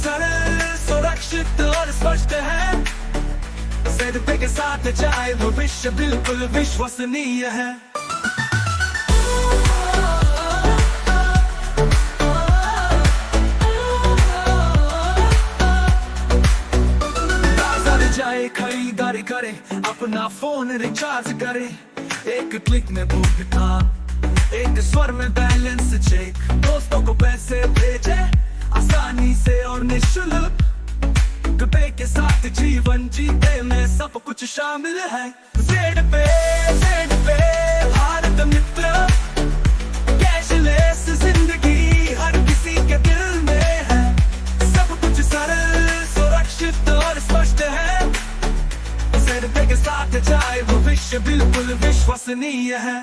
सरल, सुरक्षित और स्पष्ट है। जेड पे के साथ जाए भविष्य बिल्कुल विश्वसनीय है। बाजार जाए, खरीदारी करे, अपना फोन रिचार्ज करे, एक क्लिक में भुगतान, एक स्वर में बैलेंस चेक, दोस्तों को पैसे भेजे आसानी से और निःशुल्क। पे के साथ जीवन जीते में सब कुछ शामिल है। जेड पे भारत मित्र, कैशलेस जिंदगी हर किसी के दिल में है। सब कुछ सरल, सुरक्षित और स्पष्ट है। जेड पे के साथ जाए भविष्य बिल्कुल विश्वसनीय है।